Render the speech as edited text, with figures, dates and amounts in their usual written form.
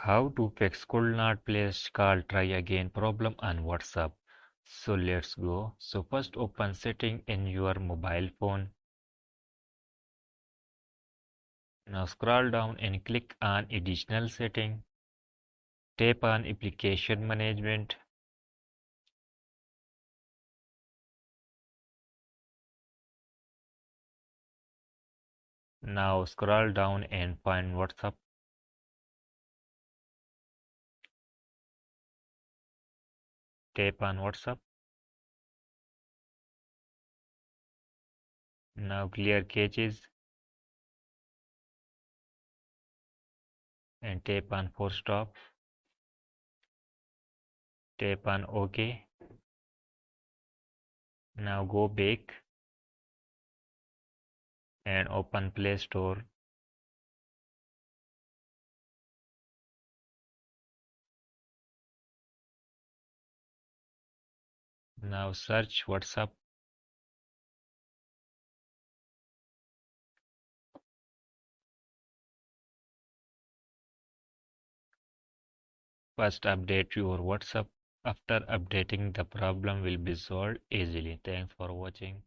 How to fix could not place call try again problem on WhatsApp. So let's go. So first open setting in your mobile phone. Now scroll down and click on additional setting. Tap on application management. Now scroll down and find WhatsApp. Tap on WhatsApp. Now clear caches and tap on force stop. Tap on OK. Now go back and open Play Store. Now search WhatsApp. First update your WhatsApp. After updating, the problem will be solved easily. Thanks for watching.